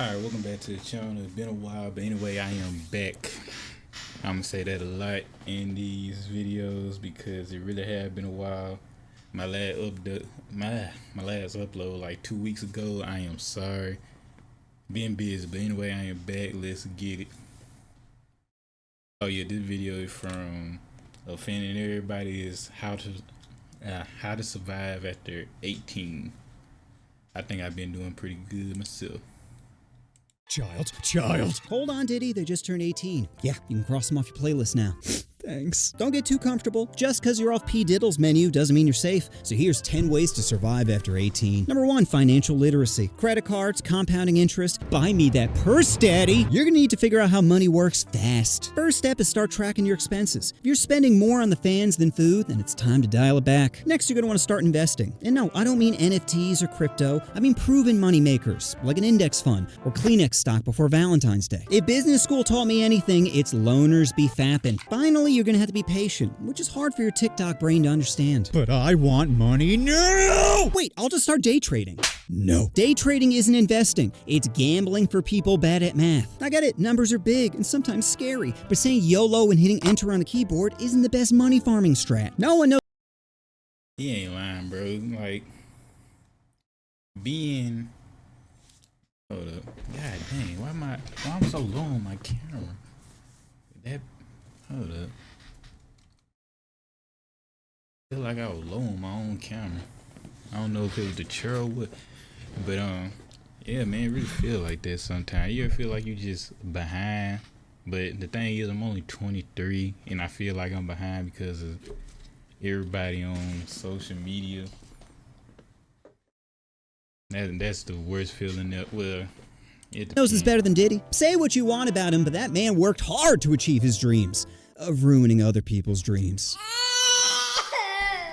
Alright, welcome back to the channel. It's been a while, but anyway, I am back. I'm gonna say that a lot in these videos because it really had been a while. My last upload like 2 weeks ago. I am sorry. Being busy, but anyway, I am back. Let's get it. Oh yeah, this video is from offending everybody is how to survive after 18. I think I've been doing pretty good myself. Child. Hold on, Diddy. They just turned 18. Yeah, you can cross them off your playlist now. Thanks. Don't get too comfortable. Just because you're off P. Diddle's menu doesn't mean you're safe. So here's 10 ways to survive after 18. Number 1, financial literacy. Credit cards, compounding interest. Buy me that purse, Daddy. You're gonna need to figure out how money works fast. First step is start tracking your expenses. If you're spending more on the fans than food, then it's time to dial it back. Next, you're gonna want to start investing. And no, I don't mean NFTs or crypto. I mean proven money makers, like an index fund or Kleenex stock before Valentine's Day. If business school taught me anything, it's loners be fapping. Finally, you're gonna have to be patient, which is hard for your TikTok brain to understand. But I want money now! Wait, I'll just start day trading. No. Day trading isn't investing. It's gambling for people bad at math. I get it, numbers are big and sometimes scary, but saying YOLO and hitting enter on the keyboard isn't the best money farming strat. No one knows. He ain't lying, bro. Like, being... Hold up. God dang, why I'm so low on my camera? Hold up. I feel like I was low on my own camera. I don't know if it was the chair or what. But, yeah, man, it really feel like that sometimes. You ever feel like you just behind? But the thing is, I'm only 23, and I feel like I'm behind because of everybody on social media. That's the worst feeling that, well, Knows is better than Diddy. Say what you want about him, but that man worked hard to achieve his dreams of ruining other people's dreams.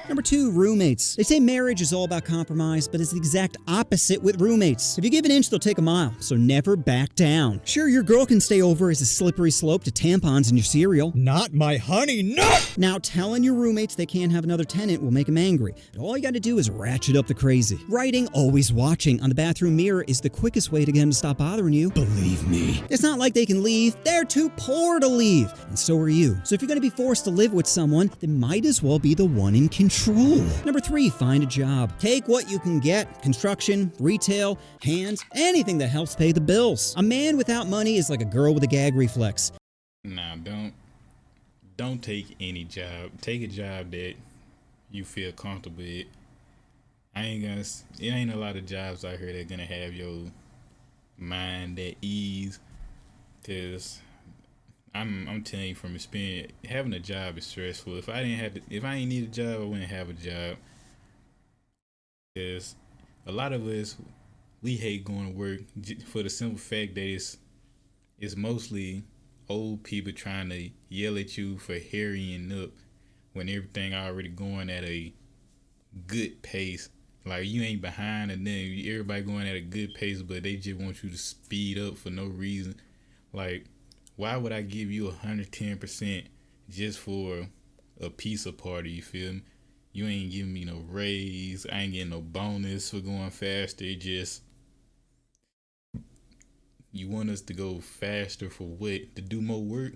Number 2, roommates. They say marriage is all about compromise, but it's the exact opposite with roommates. If you give an inch, they'll take a mile, so never back down. Sure, your girl can stay over as a slippery slope to tampons in your cereal. Not my honey, no! Now, telling your roommates they can't have another tenant will make them angry, but all you gotta do is ratchet up the crazy. Writing always watching on the bathroom mirror is the quickest way to get them to stop bothering you. Believe me. It's not like they can leave. They're too poor to leave, and so are you. So if you're gonna be forced to live with someone, then might as well be the one in control. Number 3, find a job. Take what you can get. Construction, retail, hands, anything that helps pay the bills. A man without money is like a girl with a gag reflex. Nah, don't take any job. Take a job that you feel comfortable with. It ain't a lot of jobs out here that gonna have your mind at ease. Cause I'm telling you from experience, having a job is stressful. If I ain't need a job, I wouldn't have a job. Cause a lot of us, we hate going to work for the simple fact that it's mostly old people trying to yell at you for hurrying up when everything already going at a good pace. Like, you ain't behind, and then everybody going at a good pace, but they just want you to speed up for no reason. Like, why would I give you 110% just for a pizza party? You feel me? You ain't giving me no raise. I ain't getting no bonus for going faster. It just, you want us to go faster for what? To do more work?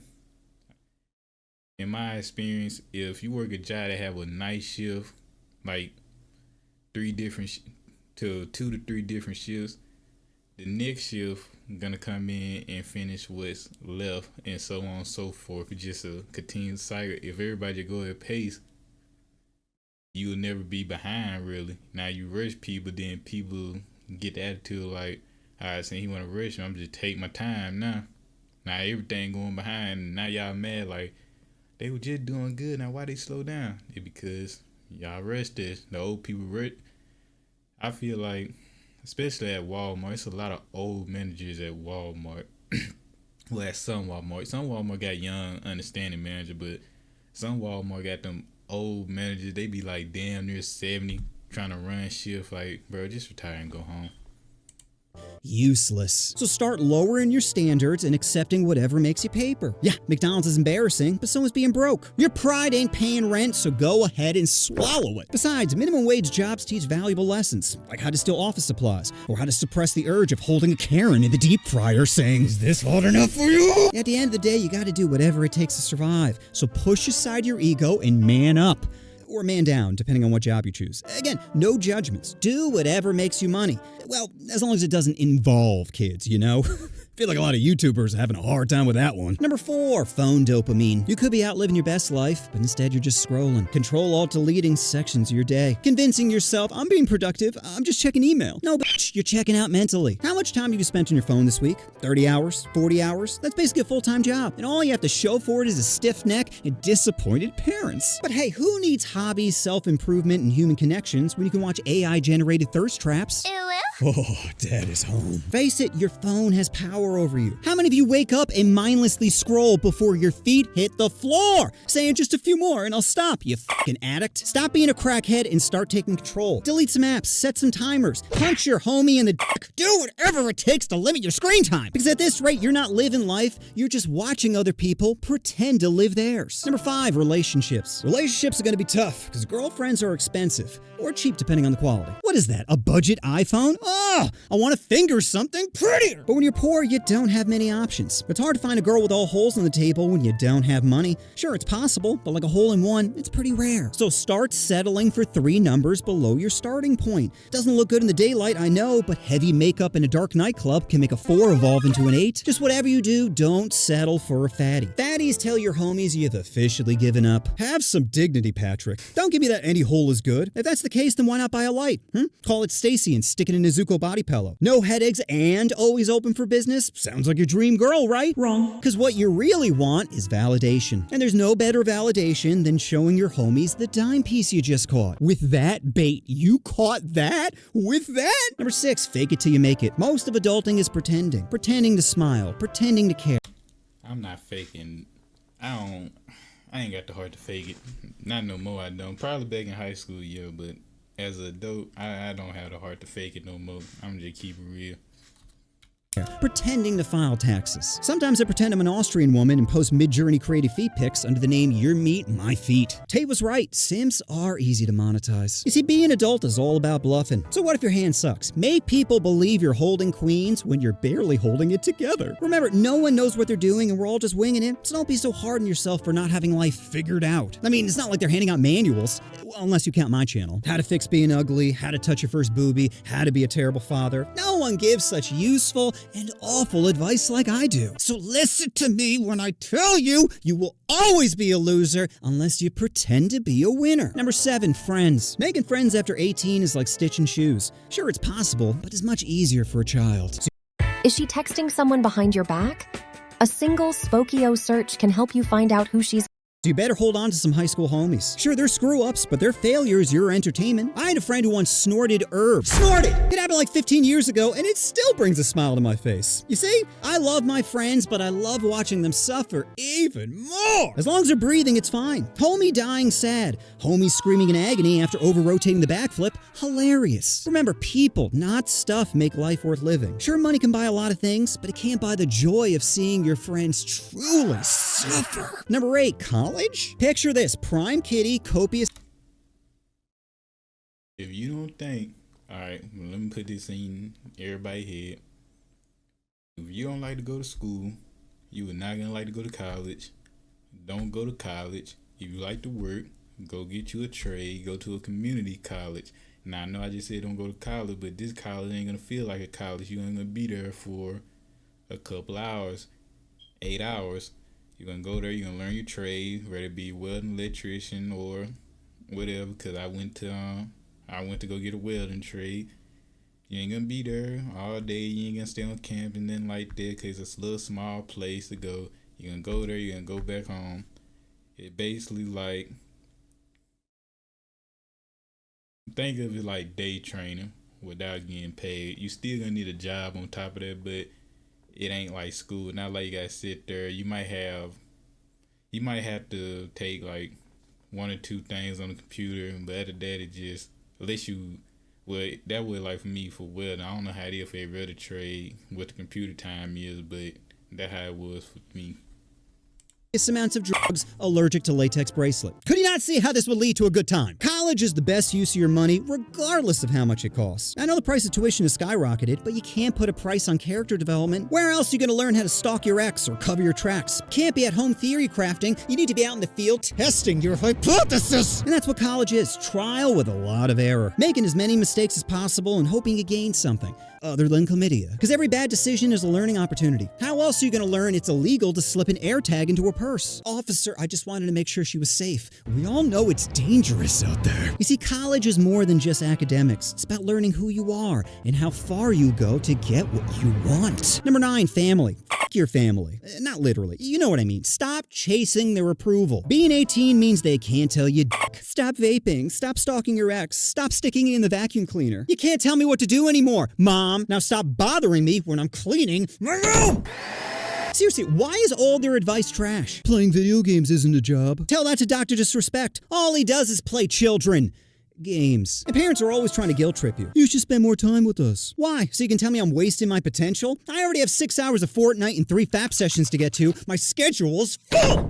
In my experience, if you work a job that have a night shift, like 2 to 3 different shifts, the next shift gonna come in and finish what's left, and so on and so forth. It's just a continued cycle. If everybody go at pace, you'll never be behind, really. Now you rush people, then people get the attitude like, alright, so he wanna rush me, I'm just take my time now. Now everything going behind, now y'all mad like they were just doing good. Now why they slow down? It's because y'all rushed this. The old people rush. I feel like, especially at Walmart, it's a lot of old managers at Walmart. Well, at some Walmart. Some Walmart got young, understanding manager, but some Walmart got them old managers. They be like damn near 70, trying to run shift. Like, bro, just retire and go home. Useless. So start lowering your standards and accepting whatever makes you paper. Yeah, McDonald's is embarrassing, but so is being broke. Your pride ain't paying rent, so go ahead and swallow it. Besides, minimum wage jobs teach valuable lessons, like how to steal office supplies, or how to suppress the urge of holding a Karen in the deep fryer saying, "Is this hard enough for you?" At the end of the day, you gotta do whatever it takes to survive. So push aside your ego and man up. Or man down, depending on what job you choose. Again, no judgments. Do whatever makes you money. Well, as long as it doesn't involve kids, you know? I feel like a lot of YouTubers are having a hard time with that one. Number 4, phone dopamine. You could be out living your best life, but instead you're just scrolling. Control-Alt-Deleting sections of your day. Convincing yourself, I'm being productive, I'm just checking email. No, bitch, you're checking out mentally. How much time have you spent on your phone this week? 30 hours? 40 hours? That's basically a full-time job. And all you have to show for it is a stiff neck and disappointed parents. But hey, who needs hobbies, self-improvement, and human connections when you can watch AI-generated thirst traps? Oh, Dad is home. Face it, your phone has power over you. How many of you wake up and mindlessly scroll before your feet hit the floor, saying just a few more and I'll stop, you fucking addict? Stop being a crackhead and start taking control. Delete some apps, set some timers, punch your homie in the dick. Do whatever it takes to limit your screen time. Because at this rate, you're not living life, you're just watching other people pretend to live theirs. Number 5, relationships. Relationships are gonna be tough because girlfriends are expensive or cheap depending on the quality. What is that, a budget iPhone? Oh, I want to finger something prettier. But when you're poor, you don't have many options. It's hard to find a girl with all holes on the table when you don't have money. Sure, it's possible, but like a hole in one, it's pretty rare. So start settling for 3 numbers below your starting point. Doesn't look good in the daylight, I know, but heavy makeup in a dark nightclub can make a 4 evolve into an 8. Just whatever you do, don't settle for a fatty. Fatties tell your homies you've officially given up. Have some dignity, Patrick. Don't give me that any hole is good. If that's the case, then why not buy a light? Call it Stacy and stick it in a Zuko body pillow. No headaches and always open for business? Sounds like your dream girl, right? Wrong. Because what you really want is validation. And there's no better validation than showing your homies the dime piece you just caught. With that bait. You caught that? With that? Number 6, fake it till you make it. Most of adulting is pretending. Pretending to smile. Pretending to care. I'm not faking. I ain't got the heart to fake it. Not no more, I don't. Probably back in high school, yeah, but as an adult, I don't have the heart to fake it no more. I'm just keep it real. Pretending to file taxes. Sometimes I pretend I'm an Austrian woman and post mid-journey creative feet pics under the name Your Meat, My Feet. Tate was right. Sims are easy to monetize. You see, being an adult is all about bluffing. So what if your hand sucks? Make people believe you're holding queens when you're barely holding it together. Remember, no one knows what they're doing and we're all just winging it. So don't be so hard on yourself for not having life figured out. I mean, it's not like they're handing out manuals. Well, unless you count my channel. How to fix being ugly, how to touch your first boobie, how to be a terrible father. No one gives such useful and awful advice like I do. So listen to me when I tell you, you will always be a loser unless you pretend to be a winner. Number 7, friends. Making friends after 18 is like stitching shoes. Sure, it's possible, but it's much easier for a child. Is she texting someone behind your back? A single Spokeo search can help you find out who she's. So you better hold on to some high school homies. Sure, they're screw-ups, but their failures your entertainment. I had a friend who once snorted herbs. Snorted! It happened like 15 years ago, and it still brings a smile to my face. You see, I love my friends, but I love watching them suffer even more. As long as they're breathing, it's fine. Homie dying sad. Homie screaming in agony after over-rotating the backflip. Hilarious. Remember, people, not stuff, make life worth living. Sure, money can buy a lot of things, but it can't buy the joy of seeing your friends truly suffer. Number 8, college? Picture this, prime kitty, copious. If you don't think, alright, well, let me put this in everybody's head. If you don't like to go to school, you are not gonna like to go to college. Don't go to college. If you like to work, go get you a trade, go to a community college. Now I know I just said don't go to college, but this college ain't gonna feel like a college. You're gonna be there for a couple hours, 8 hours. You're going to go there, you're going to learn your trade, whether it be welding, electrician, or whatever, because I went to go get a welding trade. You ain't going to be there all day. You ain't going to stay on camp and then like that, because it's a little small place to go. You're going to go there, you're going to go back home. It basically like, think of it like day training without getting paid. You still going to need a job on top of that, but it ain't like school. Not like you gotta sit there. You might have to take like 1 or 2 things on the computer, but after that, it just unless you Well, that was like for me for welding. I don't know how it is for every other trade, what the computer time is, but that's how it was for me. Amounts of drugs, allergic to latex bracelet. Could you not see how this would lead to a good time? College is the best use of your money, regardless of how much it costs. I know the price of tuition has skyrocketed, but you can't put a price on character development. Where else are you going to learn how to stalk your ex or cover your tracks? Can't be at home theory crafting. You need to be out in the field testing your hypothesis. And that's what college is, trial with a lot of error. Making as many mistakes as possible and hoping you gain something other than chlamydia. Because every bad decision is a learning opportunity. How else are you going to learn it's illegal to slip an air tag into a purse? Officer, I just wanted to make sure she was safe. We all know it's dangerous out there. You see, college is more than just academics. It's about learning who you are and how far you go to get what you want. Number 9, family. F your family. Not literally. You know what I mean. Stop chasing their approval. Being 18 means they can't tell you dick. Stop vaping. Stop stalking your ex. Stop sticking it in the vacuum cleaner. You can't tell me what to do anymore. Mom, now stop bothering me when I'm cleaning my room. Seriously, why is all their advice trash? Playing video games isn't a job. Tell that to Dr. Disrespect. All he does is play children games. And parents are always trying to guilt trip you. You should spend more time with us. Why? So you can tell me I'm wasting my potential? I already have 6 hours of Fortnite and 3 FAP sessions to get to. My schedule's full!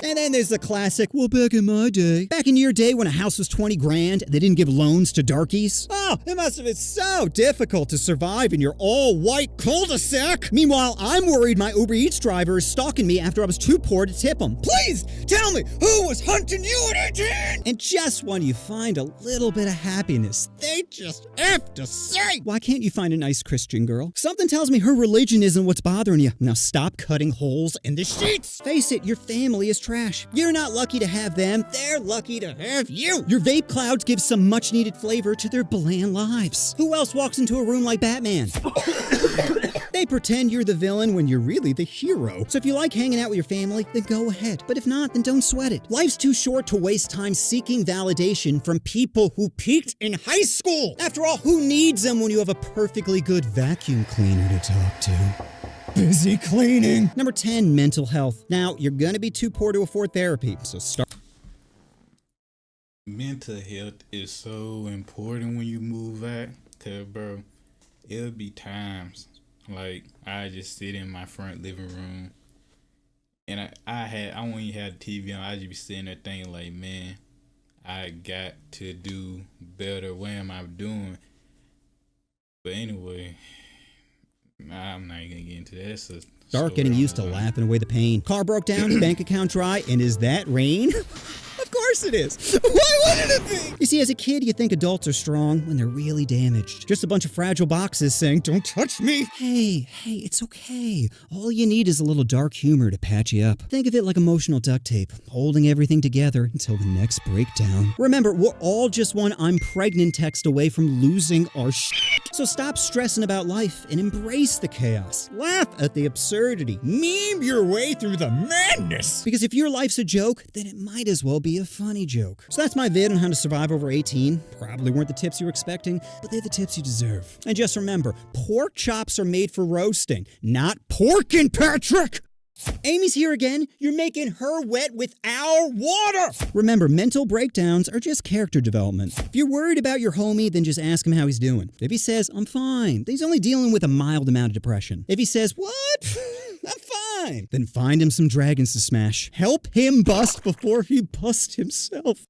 And then there's the classic, well, back in my day. Back in your day when a house was 20 grand, they didn't give loans to darkies? Oh, it must have been so difficult to survive in your all-white cul-de-sac. Meanwhile, I'm worried my Uber Eats driver is stalking me after I was too poor to tip him. Please, tell me, who was hunting you at 18? And just when you find a little bit of happiness, they just have to say, why can't you find a nice Christian girl? Something tells me her religion isn't what's bothering you. Now stop cutting holes in the sheets. Face it, your family is trash. You're not lucky to have them. They're lucky to have you. Your vape clouds give some much needed flavor to their bland lives. Who else walks into a room like Batman? They pretend you're the villain when you're really the hero. So if you like hanging out with your family, then go ahead. But if not, then don't sweat it. Life's too short to waste time seeking validation from people who peaked in high school. After all, who needs them when you have a perfectly good vacuum cleaner to talk to? Busy cleaning. Number 10, mental health. Now, you're gonna be too poor to afford therapy, so start. Mental health is so important when you move out, cause bro, it'll be times like I just sit in my front living room and I won't even have the TV on. I just be sitting there thinking like, man, I got to do better. What am I doing? But anyway, I'm not gonna get into that. Start getting used to laughing away the pain. Car broke down, bank account dry, and is that rain? Of course it is. Why wouldn't it be? You see, as a kid, you think adults are strong when they're really damaged. Just a bunch of fragile boxes saying, don't touch me. Hey, it's okay. All you need is a little dark humor to patch you up. Think of it like emotional duct tape, holding everything together until the next breakdown. Remember, we're all just one I'm pregnant text away from losing our shit. So stop stressing about life and embrace the chaos. Laugh at the absurdity. Meme your way through the madness. Because if your life's a joke, then it might as well be a funny joke. So that's my vid on how to survive over 18. Probably weren't the tips you were expecting, but they're the tips you deserve. And just remember, pork chops are made for roasting, not porkin', Patrick! Amy's here again. You're making her wet with our water. Remember, mental breakdowns are just character development. If you're worried about your homie, then just ask him how he's doing. If he says, I'm fine, then he's only dealing with a mild amount of depression. If he says, what? I'm fine, then find him some dragons to smash. Help him bust before he busts himself.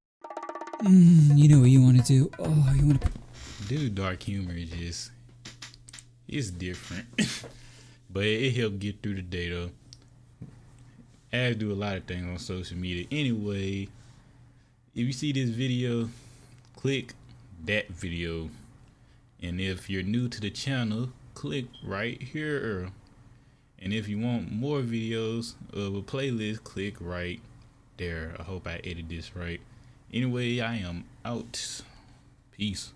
You know what you want to do? Oh, you want to... Dude, dark humor is just, it's different. But it helped get through the day though. I do a lot of things on social media. Anyway, if you see this video, click that video. And if you're new to the channel, click right here. And if you want more videos of a playlist, click right there. I hope I edited this right. Anyway, I am out. Peace.